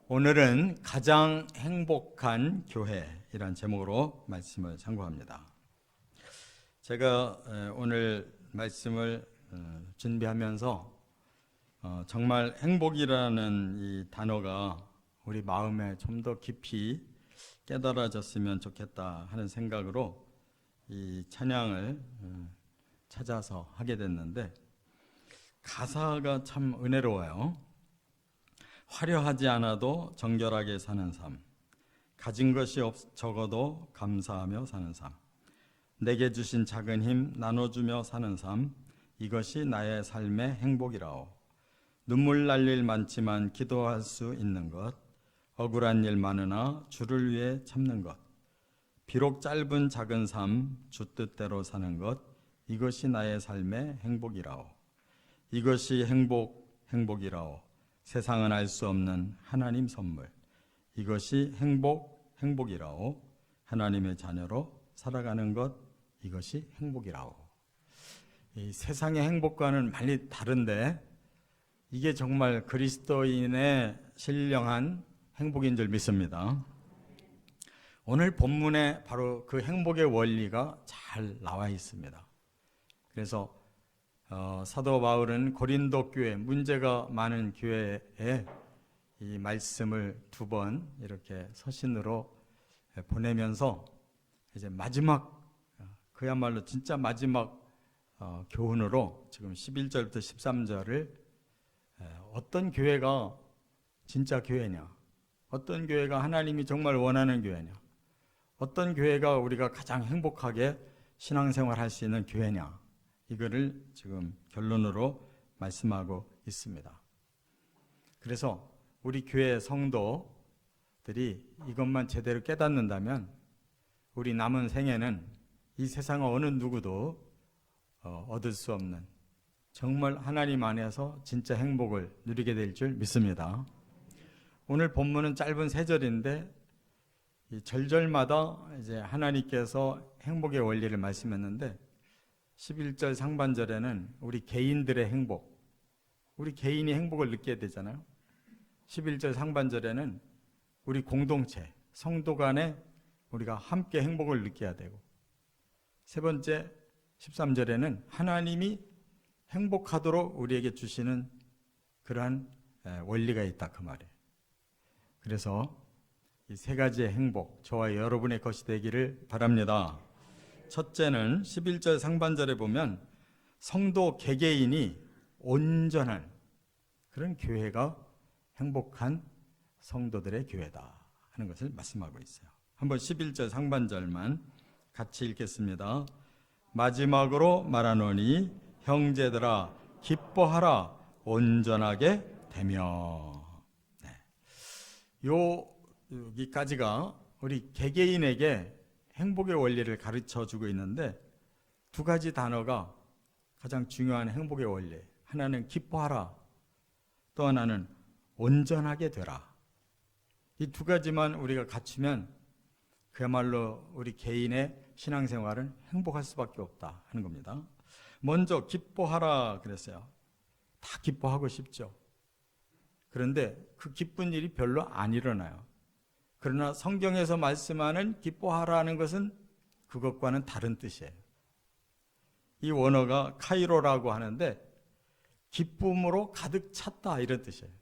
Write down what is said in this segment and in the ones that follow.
오늘은 가장 행복한 교회이란 제목으로 말씀을 상고합니다. 제가 오늘 말씀을 준비하면서 정말 행복이라는 이 단어가 우리 마음에 좀 더 깊이 깨달아졌으면 좋겠다 하는 생각으로 이 찬양을 찾아서 하게 됐는데, 가사가 참 은혜로워요. 화려하지 않아도 정결하게 사는 삶, 가진 것이 적어도 감사하며 사는 삶, 내게 주신 작은 힘 나눠주며 사는 삶, 이것이 나의 삶의 행복이라오. 눈물 날 일 많지만 기도할 수 있는 것, 억울한 일 많으나 주를 위해 참는 것, 비록 짧은 작은 삶 주 뜻대로 사는 것, 이것이 나의 삶의 행복이라오. 이것이 행복이라오. 세상은 알 수 없는 하나님 선물, 이것이 행복이라오. 하나님의 자녀로 살아가는 것, 이것이 행복이라오. 이 세상의 행복과는 많이 다른데 이게 정말 그리스도인의 신령한 행복인 줄 믿습니다. 오늘 본문에 바로 그 행복의 원리가 잘 나와 있습니다. 그래서 사도 바울은 고린도 교회, 문제가 많은 교회에 이 말씀을 2번 이렇게 서신으로 보내면서 이제 마지막, 그야말로 진짜 마지막 교훈으로 지금 11절부터 13절을 어떤 교회가 진짜 교회냐, 어떤 교회가 하나님이 정말 원하는 교회냐, 어떤 교회가 우리가 가장 행복하게 신앙생활 할 수 있는 교회냐, 이거를 지금 결론으로 말씀하고 있습니다. 그래서 우리 교회 성도들이 이것만 제대로 깨닫는다면 우리 남은 생애는 이 세상 어느 누구도 얻을 수 없는 정말 하나님 안에서 진짜 행복을 누리게 될 줄 믿습니다. 오늘 본문은 짧은 3절인데 이 절절마다 이제 하나님께서 행복의 원리를 말씀했는데, 11절 상반절에는 우리 개인들의 행복, 우리 개인이 행복을 느껴야 되잖아요. 11절 상반절에는 우리 공동체, 성도 간에 우리가 함께 행복을 느껴야 되고, 세 번째 13절에는 하나님이 행복하도록 우리에게 주시는 그러한 원리가 있다, 그 말이에요. 그래서 이 3가지의 행복, 저와 여러분의 것이 되기를 바랍니다. 첫째는 11절 상반절에 보면 성도 개개인이 온전한 그런 교회가 행복한 성도들의 교회다 하는 것을 말씀하고 있어요. 한번 11절 상반절만 같이 읽겠습니다. 마지막으로 말하노니 형제들아 기뻐하라, 온전하게 되며. 여기까지가 우리 개개인에게 행복의 원리를 가르쳐주고 있는데, 2가지 단어가 가장 중요한 행복의 원리, 하나는 기뻐하라, 또 하나는 온전하게 되라. 이 2가지만 우리가 갖추면 그야말로 우리 개인의 신앙생활은 행복할 수밖에 없다 하는 겁니다. 먼저 기뻐하라 그랬어요. 다 기뻐하고 싶죠. 그런데 그 기쁜 일이 별로 안 일어나요. 그러나 성경에서 말씀하는 기뻐하라는 것은 그것과는 다른 뜻이에요. 이 원어가 카이로라고 하는데 기쁨으로 가득 찼다, 이런 뜻이에요.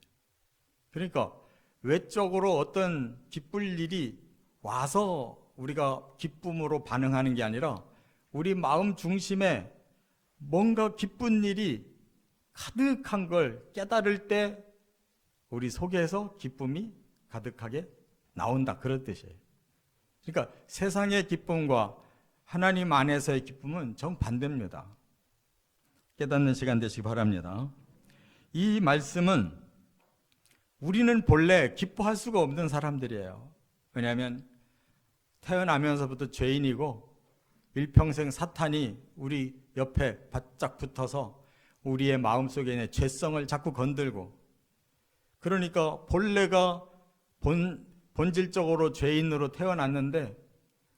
그러니까 외적으로 어떤 기쁠 일이 와서 우리가 기쁨으로 반응하는 게 아니라 우리 마음 중심에 뭔가 기쁜 일이 가득한 걸 깨달을 때 우리 속에서 기쁨이 가득하게 나온다, 그런 뜻이에요. 그러니까 세상의 기쁨과 하나님 안에서의 기쁨은 정반대입니다. 깨닫는 시간 되시기 바랍니다. 이 말씀은 우리는 본래 기뻐할 수가 없는 사람들이에요. 왜냐하면 태어나면서부터 죄인이고 일평생 사탄이 우리 옆에 바짝 붙어서 우리의 마음속에 있는 죄성을 자꾸 건들고, 그러니까 본래가 본질적으로 죄인으로 태어났는데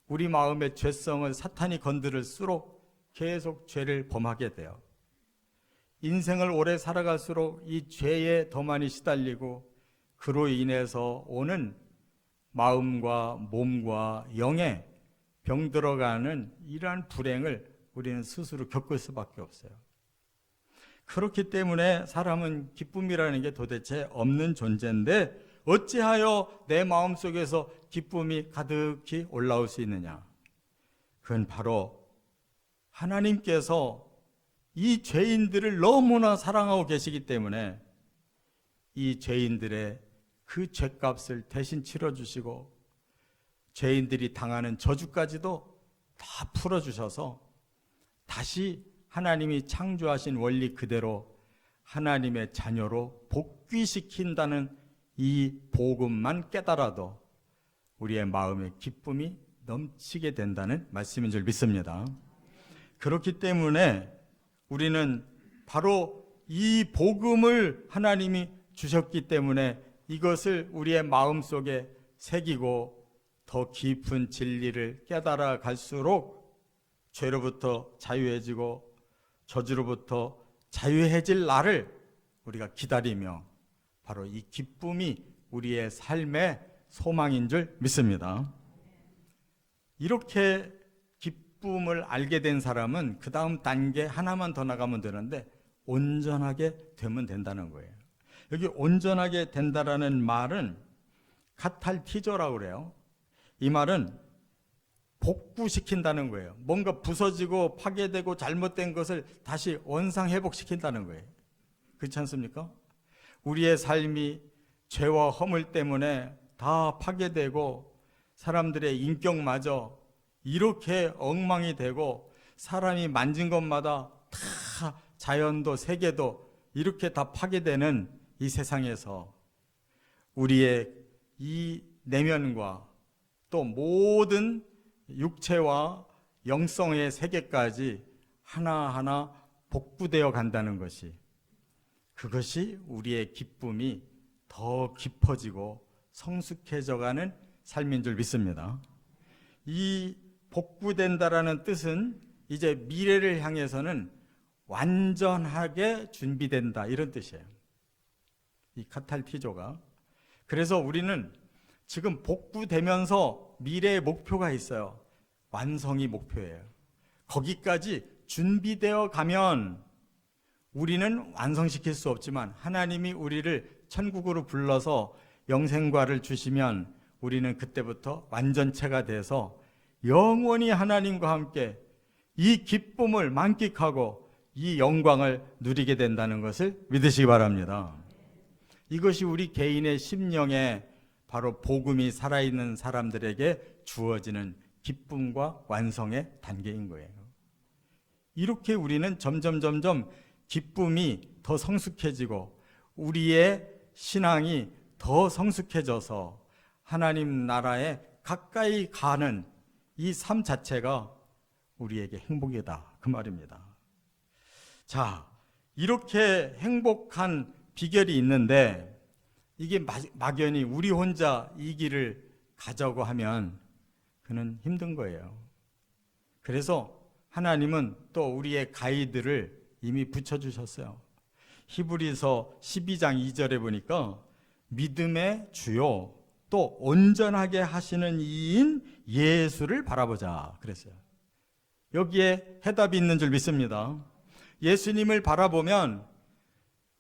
우리 마음의 죄성을 사탄이 건드릴수록 계속 죄를 범하게 돼요. 인생을 오래 살아갈수록 이 죄에 더 많이 시달리고 그로 인해서 오는 마음과 몸과 영에 병들어가는 이러한 불행을 우리는 스스로 겪을 수밖에 없어요. 그렇기 때문에 사람은 기쁨이라는 게 도대체 없는 존재인데 어찌하여 내 마음속에서 기쁨이 가득히 올라올 수 있느냐? 그건 바로 하나님께서 이 죄인들을 너무나 사랑하고 계시기 때문에 이 죄인들의 그 죄값을 대신 치러주시고 죄인들이 당하는 저주까지도 다 풀어주셔서 다시 하나님이 창조하신 원리 그대로 하나님의 자녀로 복귀시킨다는 이 복음만 깨달아도 우리의 마음에 기쁨이 넘치게 된다는 말씀인 줄 믿습니다. 그렇기 때문에 우리는 바로 이 복음을 하나님이 주셨기 때문에 이것을 우리의 마음속에 새기고 더 깊은 진리를 깨달아 갈수록 죄로부터 자유해지고 저주로부터 자유해질 날을 우리가 기다리며 바로 이 기쁨이 우리의 삶의 소망인 줄 믿습니다. 이렇게 기쁨을 알게 된 사람은 그 다음 단계 하나만 더 나가면 되는데 온전하게 되면 된다는 거예요. 여기 온전하게 된다라는 말은 카탈티조라고 그래요. 이 말은 복구시킨다는 거예요. 뭔가 부서지고 파괴되고 잘못된 것을 다시 원상회복시킨다는 거예요. 그렇지 않습니까? 우리의 삶이 죄와 허물 때문에 다 파괴되고 사람들의 인격마저 이렇게 엉망이 되고 사람이 만진 것마다 다 자연도 세계도 이렇게 다 파괴되는 이 세상에서 우리의 이 내면과 또 모든 육체와 영성의 세계까지 하나하나 복구되어 간다는 것이 그것이 우리의 기쁨이 더 깊어지고 성숙해져 가는 삶인 줄 믿습니다. 이 복구된다라는 뜻은 이제 미래를 향해서는 완전하게 준비된다 이런 뜻이에요. 이 카탈티조가. 그래서 우리는 지금 복구되면서 미래의 목표가 있어요. 완성이 목표예요. 거기까지 준비되어 가면 우리는 완성시킬 수 없지만 하나님이 우리를 천국으로 불러서 영생과를 주시면 우리는 그때부터 완전체가 돼서 영원히 하나님과 함께 이 기쁨을 만끽하고 이 영광을 누리게 된다는 것을 믿으시기 바랍니다. 이것이 우리 개인의 심령에 바로 복음이 살아있는 사람들에게 주어지는 기쁨과 완성의 단계인 거예요. 이렇게 우리는 점점 기쁨이 더 성숙해지고 우리의 신앙이 더 성숙해져서 하나님 나라에 가까이 가는 이 삶 자체가 우리에게 행복이다 그 말입니다. 자, 이렇게 행복한 비결이 있는데 이게 막연히 우리 혼자 이 길을 가자고 하면 그는 힘든 거예요. 그래서 하나님은 또 우리의 가이드를 이미 붙여주셨어요. 히브리서 12장 2절에 보니까 믿음의 주요 또 온전하게 하시는 이인 예수를 바라보자 그랬어요. 여기에 해답이 있는 줄 믿습니다. 예수님을 바라보면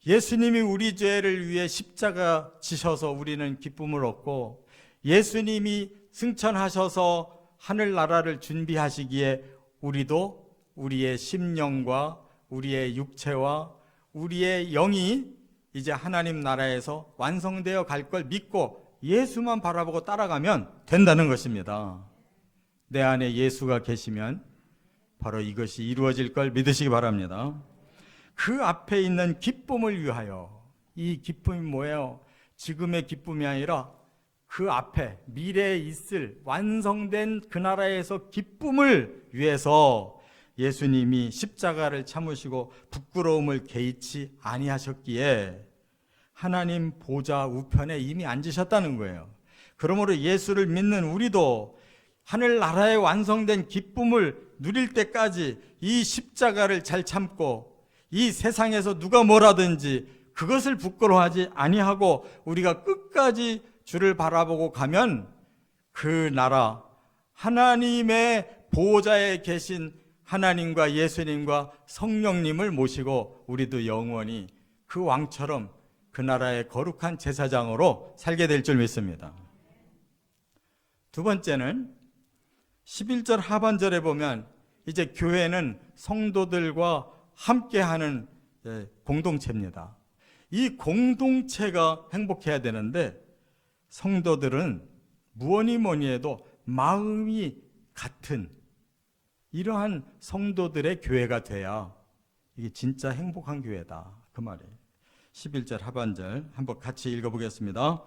예수님이 우리 죄를 위해 십자가 지셔서 우리는 기쁨을 얻고 예수님이 승천하셔서 하늘나라를 준비하시기에 우리도 우리의 심령과 우리의 육체와 우리의 영이 이제 하나님 나라에서 완성되어 갈 걸 믿고 예수만 바라보고 따라가면 된다는 것입니다. 내 안에 예수가 계시면 바로 이것이 이루어질 걸 믿으시기 바랍니다. 그 앞에 있는 기쁨을 위하여, 이 기쁨이 뭐예요? 지금의 기쁨이 아니라 그 앞에 미래에 있을 완성된 그 나라에서 기쁨을 위해서 예수님이 십자가를 참으시고 부끄러움을 개의치 아니하셨기에 하나님 보좌 우편에 이미 앉으셨다는 거예요. 그러므로 예수를 믿는 우리도 하늘나라에 완성된 기쁨을 누릴 때까지 이 십자가를 잘 참고 이 세상에서 누가 뭐라든지 그것을 부끄러워하지 아니하고 우리가 끝까지 주를 바라보고 가면 그 나라, 하나님의 보호자에 계신 하나님과 예수님과 성령님을 모시고 우리도 영원히 그 왕처럼 그 나라의 거룩한 제사장으로 살게 될 줄 믿습니다. 두 번째는 11절 하반절에 보면 이제 교회는 성도들과 함께하는 공동체입니다. 이 공동체가 행복해야 되는데 성도들은 무엇이 뭐니 해도 마음이 같은 이러한 성도들의 교회가 돼야 이게 진짜 행복한 교회다 그 말이에요. 11절 하반절 한번 같이 읽어보겠습니다.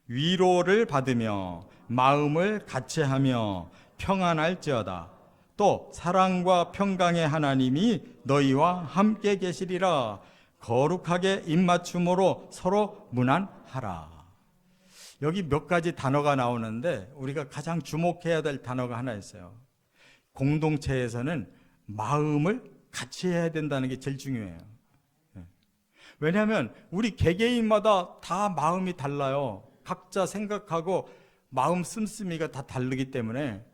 위로를 받으며 마음을 같이하며 평안할지어다. 또 사랑과 평강의 하나님이 너희와 함께 계시리라. 거룩하게 입맞춤으로 서로 문안하라. 여기 몇 가지 단어가 나오는데 우리가 가장 주목해야 될 단어가 하나 있어요. 공동체에서는 마음을 같이 해야 된다는 게 제일 중요해요. 왜냐하면 우리 개개인마다 다 마음이 달라요. 각자 생각하고 마음 씀씀이가 다 다르기 때문에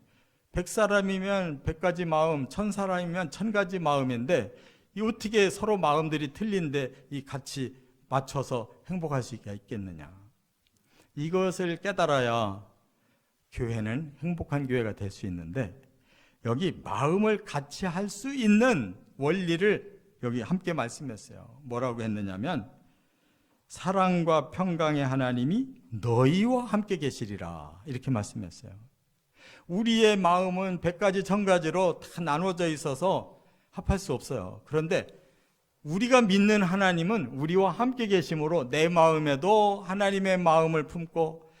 100사람이면 100가지 마음, 1000사람이면 1000가지 마음인데 이 어떻게 서로 마음들이 틀린데 이 같이 맞춰서 행복할 수 있겠느냐. 이것을 깨달아야 교회는 행복한 교회가 될 수 있는데 여기 마음을 같이 할 수 있는 원리를 여기 함께 말씀했어요. 뭐라고 했느냐면 사랑과 평강의 하나님이 너희와 함께 계시리라 이렇게 말씀했어요. 우리의 마음은 100가지 1000가지로 다 나눠져 있어서 합할 수 없어요. 그런데 우리가 믿는 하나님은 우리와 함께 계심으로 내 마음에도 하나님의 마음을 품고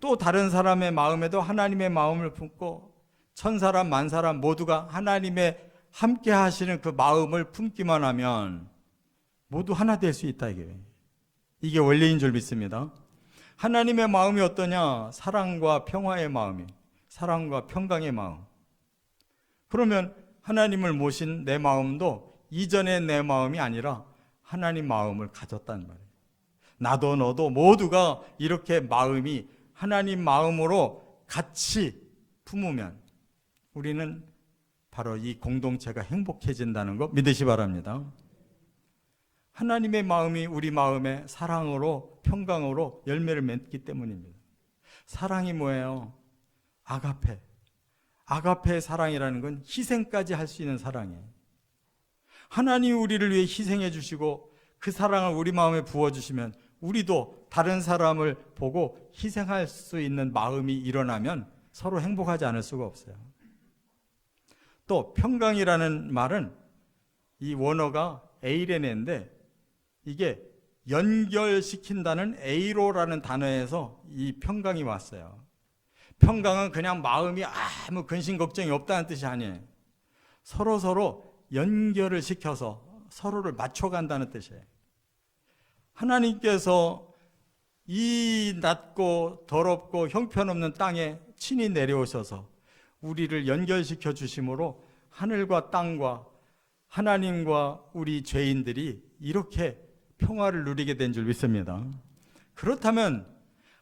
또 다른 사람의 마음에도 하나님의 마음을 품고 1000사람, 10,000사람 모두가 하나님의 함께 하시는 그 마음을 품기만 하면 모두 하나 될 수 있다 이게 원리인 줄 믿습니다. 하나님의 마음이 어떠냐? 사랑과 평화의 마음이, 사랑과 평강의 마음. 그러면 하나님을 모신 내 마음도 이전의 내 마음이 아니라 하나님 마음을 가졌단 말이에요. 나도 너도 모두가 이렇게 마음이 하나님 마음으로 같이 품으면 우리는 바로 이 공동체가 행복해진다는 거 믿으시 바랍니다. 하나님의 마음이 우리 마음에 사랑으로 평강으로 열매를 맺기 때문입니다. 사랑이 뭐예요? 아가페. 아가페의 사랑이라는 건 희생까지 할 수 있는 사랑이에요. 하나님이 우리를 위해 희생해 주시고 그 사랑을 우리 마음에 부어주시면 우리도 다른 사람을 보고 희생할 수 있는 마음이 일어나면 서로 행복하지 않을 수가 없어요. 또 평강이라는 말은 이 원어가 에이레네인데 이게 연결시킨다는 에이로라는 단어에서 이 평강이 왔어요. 평강은 그냥 마음이 아무 근심 걱정이 없다는 뜻이 아니에요. 서로 연결을 시켜서 서로를 맞춰간다는 뜻이에요. 하나님께서 이 낮고 더럽고 형편없는 땅에 친히 내려오셔서 우리를 연결시켜 주심으로 하늘과 땅과 하나님과 우리 죄인들이 이렇게 평화를 누리게 된 줄 믿습니다. 그렇다면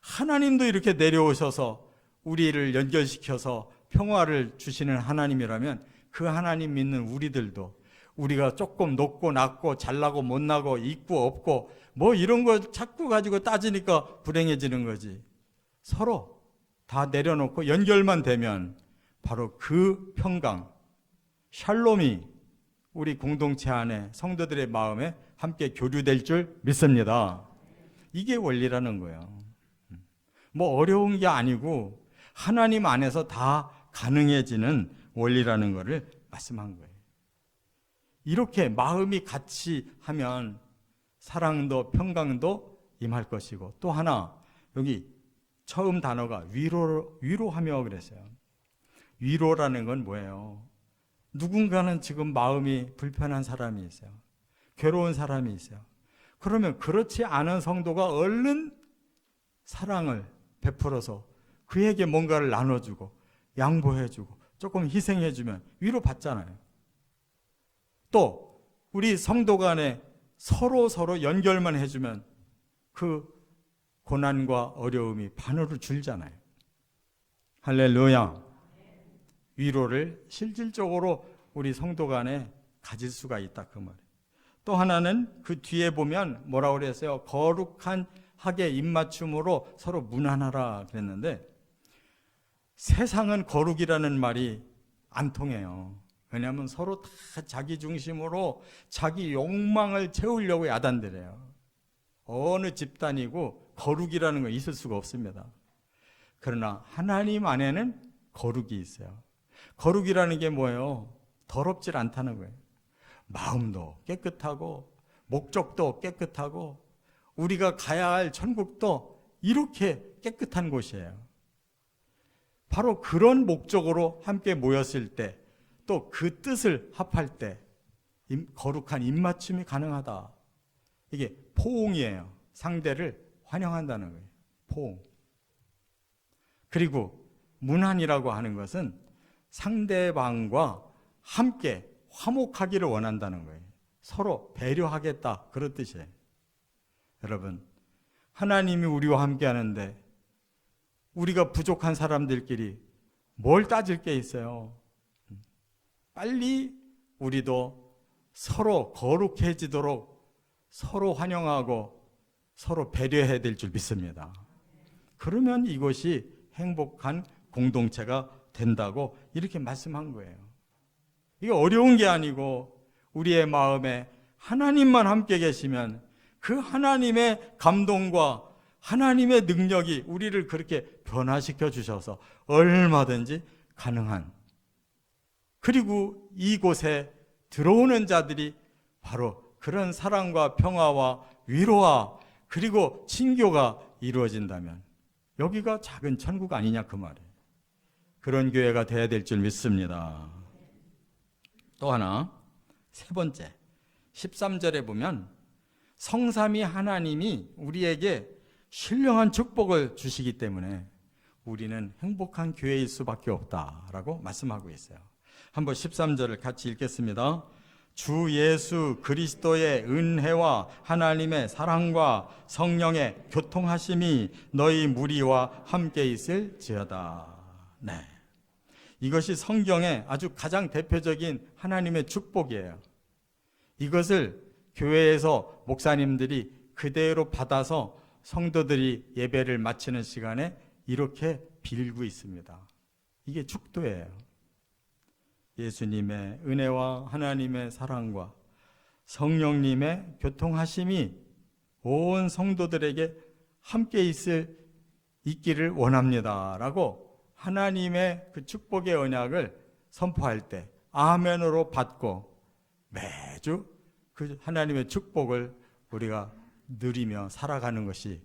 하나님도 이렇게 내려오셔서 우리를 연결시켜서 평화를 주시는 하나님이라면 그 하나님 믿는 우리들도 우리가 조금 높고 낮고 잘나고 못나고 있고 없고 뭐 이런 거 자꾸 가지고 따지니까 불행해지는 거지. 서로 다 내려놓고 연결만 되면 바로 그 평강, 샬롬이 우리 공동체 안에 성도들의 마음에 함께 교류될 줄 믿습니다. 이게 원리라는 거예요. 뭐 어려운 게 아니고 하나님 안에서 다 가능해지는 원리라는 것을 말씀한 거예요. 이렇게 마음이 같이 하면 사랑도 평강도 임할 것이고 또 하나 여기 처음 단어가 위로하며 그랬어요. 위로라는 건 뭐예요? 누군가는 지금 마음이 불편한 사람이 있어요. 괴로운 사람이 있어요. 그러면 그렇지 않은 성도가 얼른 사랑을 베풀어서 그에게 뭔가를 나눠주고 양보해주고 조금 희생해주면 위로받잖아요. 또 우리 성도 간에 서로 연결만 해주면 그 고난과 어려움이 반으로 줄잖아요. 할렐루야. 위로를 실질적으로 우리 성도 간에 가질 수가 있다 그 말이에요. 또 하나는 그 뒤에 보면 뭐라고 그랬어요? 거룩한 학의 입맞춤으로 서로 무난하라 그랬는데, 세상은 거룩이라는 말이 안 통해요. 왜냐하면 서로 다 자기 중심으로 자기 욕망을 채우려고 야단들해요. 어느 집단이고 거룩이라는 거 있을 수가 없습니다. 그러나 하나님 안에는 거룩이 있어요. 거룩이라는 게 뭐예요? 더럽질 않다는 거예요. 마음도 깨끗하고 목적도 깨끗하고 우리가 가야 할 천국도 이렇게 깨끗한 곳이에요. 바로 그런 목적으로 함께 모였을 때, 또 그 뜻을 합할 때 거룩한 입맞춤이 가능하다. 이게 포옹이에요. 상대를 환영한다는 거예요. 포옹. 그리고 문안이라고 하는 것은 상대방과 함께 화목하기를 원한다는 거예요. 서로 배려하겠다, 그런 뜻이에요. 여러분, 하나님이 우리와 함께 하는데 우리가 부족한 사람들끼리 뭘 따질 게 있어요? 빨리 우리도 서로 거룩해지도록 서로 환영하고 서로 배려해야 될 줄 믿습니다. 그러면 이것이 행복한 공동체가 된다고 이렇게 말씀한 거예요. 이게 어려운 게 아니고 우리의 마음에 하나님만 함께 계시면 그 하나님의 감동과 하나님의 능력이 우리를 그렇게 변화시켜 주셔서 얼마든지 가능한, 그리고 이곳에 들어오는 자들이 바로 그런 사랑과 평화와 위로와 그리고 친교가 이루어진다면 여기가 작은 천국 아니냐 그 말이에요. 그런 교회가 돼야 될 줄 믿습니다. 또 하나, 세 번째, 13절에 보면 성삼위 하나님이 우리에게 신령한 축복을 주시기 때문에 우리는 행복한 교회일 수밖에 없다라고 말씀하고 있어요. 한번 13절을 같이 읽겠습니다. 주 예수 그리스도의 은혜와 하나님의 사랑과 성령의 교통하심이 너희 무리와 함께 있을지어다. 네, 이것이 성경의 아주 가장 대표적인 하나님의 축복이에요. 이것을 교회에서 목사님들이 그대로 받아서 성도들이 예배를 마치는 시간에 이렇게 빌고 있습니다. 이게 축도예요. 예수님의 은혜와 하나님의 사랑과 성령님의 교통하심이 온 성도들에게 함께 있기를 원합니다 라고 하나님의 그 축복의 언약을 선포할 때 아멘으로 받고 매주 그 하나님의 축복을 우리가 누리며 살아가는 것이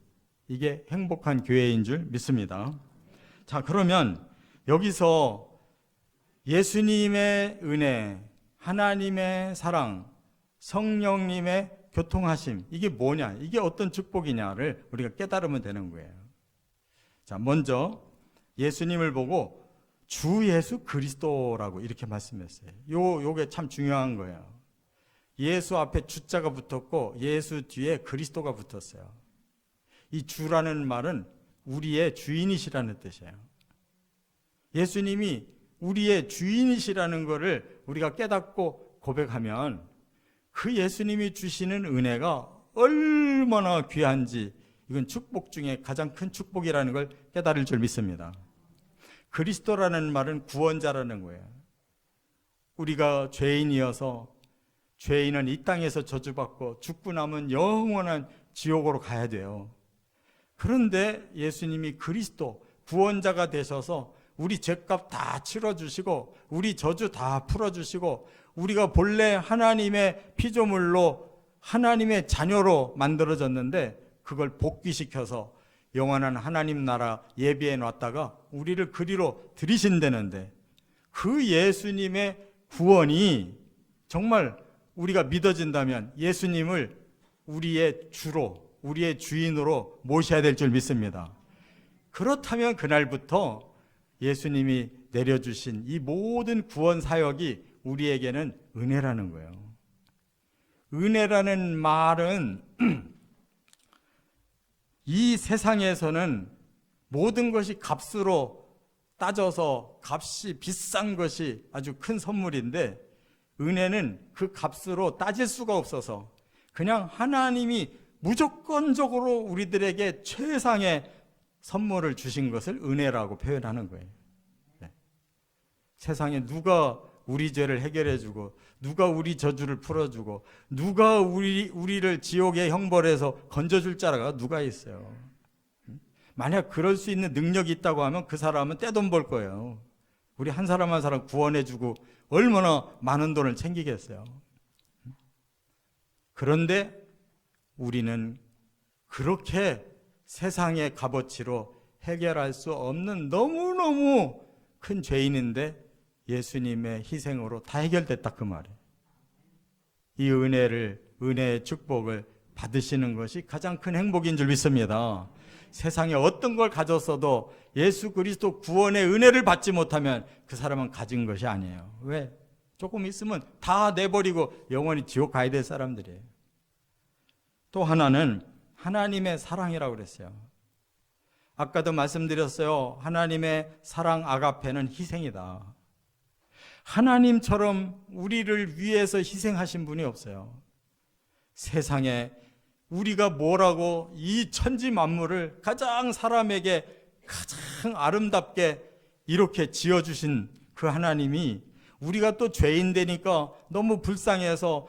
이게 행복한 교회인 줄 믿습니다. 자, 그러면 여기서 예수님의 은혜, 하나님의 사랑, 성령님의 교통하심, 이게 뭐냐, 이게 어떤 축복이냐를 우리가 깨달으면 되는 거예요. 자, 먼저 예수님을 보고 주 예수 그리스도라고 이렇게 말씀했어요. 요게 참 중요한 거예요. 예수 앞에 주자가 붙었고 예수 뒤에 그리스도가 붙었어요. 이 주라는 말은 우리의 주인이시라는 뜻이에요. 예수님이 우리의 주인이시라는 것을 우리가 깨닫고 고백하면 그 예수님이 주시는 은혜가 얼마나 귀한지, 이건 축복 중에 가장 큰 축복이라는 걸 깨달을 줄 믿습니다. 그리스도라는 말은 구원자라는 거예요. 우리가 죄인이어서 죄인은 이 땅에서 저주받고 죽고 나면 영원한 지옥으로 가야 돼요. 그런데 예수님이 그리스도, 구원자가 되셔서 우리 죄값 다 치러주시고 우리 저주 다 풀어주시고 우리가 본래 하나님의 피조물로 하나님의 자녀로 만들어졌는데 그걸 복귀시켜서 영원한 하나님 나라 예비해 놨다가 우리를 그리로 들이신다는데, 그 예수님의 구원이 정말 우리가 믿어진다면 예수님을 우리의 주로, 우리의 주인으로 모셔야 될 줄 믿습니다. 그렇다면 그날부터 예수님이 내려주신 이 모든 구원 사역이 우리에게는 은혜라는 거예요. 은혜라는 말은 이 세상에서는 모든 것이 값으로 따져서 값이 비싼 것이 아주 큰 선물인데, 은혜는 그 값으로 따질 수가 없어서 그냥 하나님이 무조건적으로 우리들에게 최상의 선물을 주신 것을 은혜라고 표현하는 거예요. 네. 세상에 누가 우리 죄를 해결해주고, 누가 우리 저주를 풀어주고, 누가 우리를 지옥의 형벌에서 건져줄 자가 누가 있어요? 만약 그럴 수 있는 능력이 있다고 하면 그 사람은 떼돈 벌 거예요. 우리 한 사람 한 사람 구원해주고 얼마나 많은 돈을 챙기겠어요. 그런데 우리는 그렇게 세상의 값어치로 해결할 수 없는 너무너무 큰 죄인인데 예수님의 희생으로 다 해결됐다, 그 말이에요. 이 은혜의 축복을 받으시는 것이 가장 큰 행복인 줄 믿습니다. 세상에 어떤 걸 가졌어도 예수 그리스도 구원의 은혜를 받지 못하면 그 사람은 가진 것이 아니에요. 왜? 조금 있으면 다 내버리고 영원히 지옥 가야 될 사람들이에요. 또 하나는 하나님의 사랑이라고 그랬어요. 아까도 말씀드렸어요. 하나님의 사랑 아가페는 희생이다. 하나님처럼 우리를 위해서 희생하신 분이 없어요. 세상에 우리가 뭐라고 이 천지 만물을 가장 사람에게 가장 아름답게 이렇게 지어주신 그 하나님이 우리가 또 죄인 되니까 너무 불쌍해서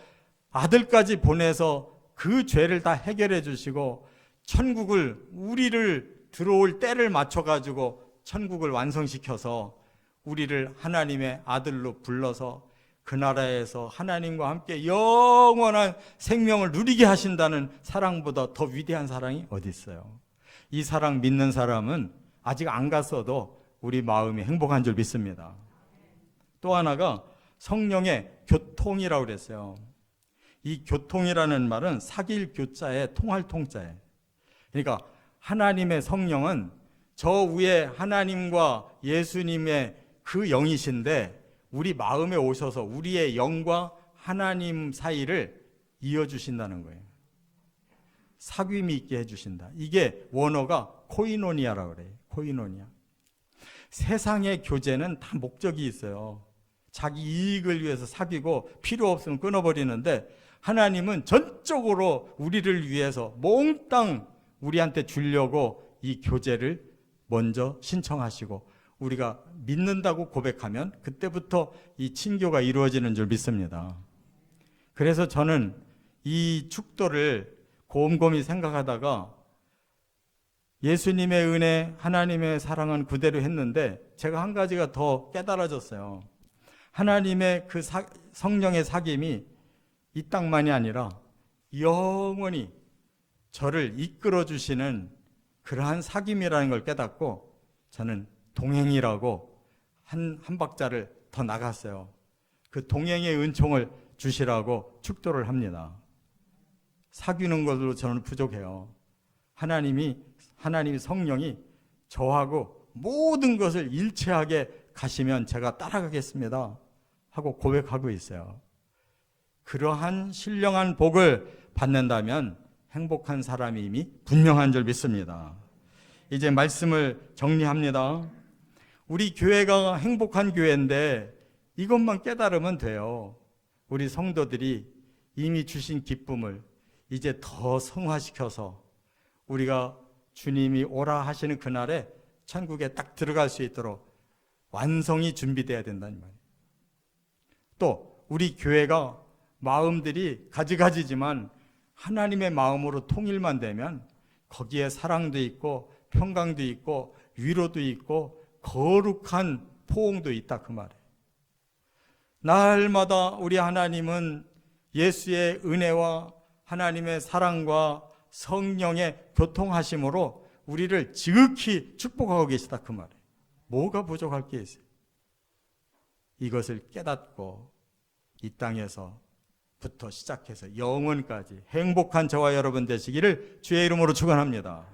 아들까지 보내서 그 죄를 다 해결해 주시고 천국을 우리를 들어올 때를 맞춰가지고 천국을 완성시켜서 우리를 하나님의 아들로 불러서 그 나라에서 하나님과 함께 영원한 생명을 누리게 하신다는 사랑보다 더 위대한 사랑이 어디 있어요? 이 사랑 믿는 사람은 아직 안 갔어도 우리 마음이 행복한 줄 믿습니다. 또 하나가 성령의 교통이라고 그랬어요. 이 교통이라는 말은 사귈 교자에 통할 통자에, 그러니까 하나님의 성령은 저 위에 하나님과 예수님의 그 영이신데 우리 마음에 오셔서 우리의 영과 하나님 사이를 이어주신다는 거예요. 사귐이 있게 해주신다. 이게 원어가 코이노니아라고 그래요. 코이노니아. 세상의 교제는 다 목적이 있어요. 자기 이익을 위해서 사귀고 필요 없으면 끊어버리는데, 하나님은 전적으로 우리를 위해서 몽땅 우리한테 주려고 이 교제를 먼저 신청하시고 우리가 믿는다고 고백하면 그때부터 이 친교가 이루어지는 줄 믿습니다. 그래서 저는 이 축도를 곰곰이 생각하다가 예수님의 은혜, 하나님의 사랑은 그대로 했는데 제가 한 가지가 더 깨달아졌어요. 하나님의 그 성령의 사귐이 이 땅만이 아니라 영원히 저를 이끌어 주시는 그러한 사귐이라는 걸 깨닫고 저는 동행이라고 한 박자를 더 나갔어요. 그 동행의 은총을 주시라고 축도를 합니다. 사귀는 것으로 저는 부족해요. 하나님이 성령이 저하고 모든 것을 일체하게 가시면 제가 따라가겠습니다 하고 고백하고 있어요. 그러한 신령한 복을 받는다면 행복한 사람임이 분명한 줄 믿습니다. 이제 말씀을 정리합니다. 우리 교회가 행복한 교회인데 이것만 깨달으면 돼요. 우리 성도들이 이미 주신 기쁨을 이제 더 성화시켜서 우리가 주님이 오라 하시는 그날에 천국에 딱 들어갈 수 있도록 완성이 준비되어야 된다는 말이에요. 또 우리 교회가 마음들이 가지가지지만 하나님의 마음으로 통일만 되면 거기에 사랑도 있고 평강도 있고 위로도 있고 거룩한 포옹도 있다, 그 말이에요. 날마다 우리 하나님은 예수의 은혜와 하나님의 사랑과 성령의 교통하심으로 우리를 지극히 축복하고 계시다, 그 말이에요. 뭐가 부족할 게 있어요? 이것을 깨닫고 이 땅에서부터 시작해서 영원까지 행복한 저와 여러분 되시기를 주의 이름으로 축원합니다.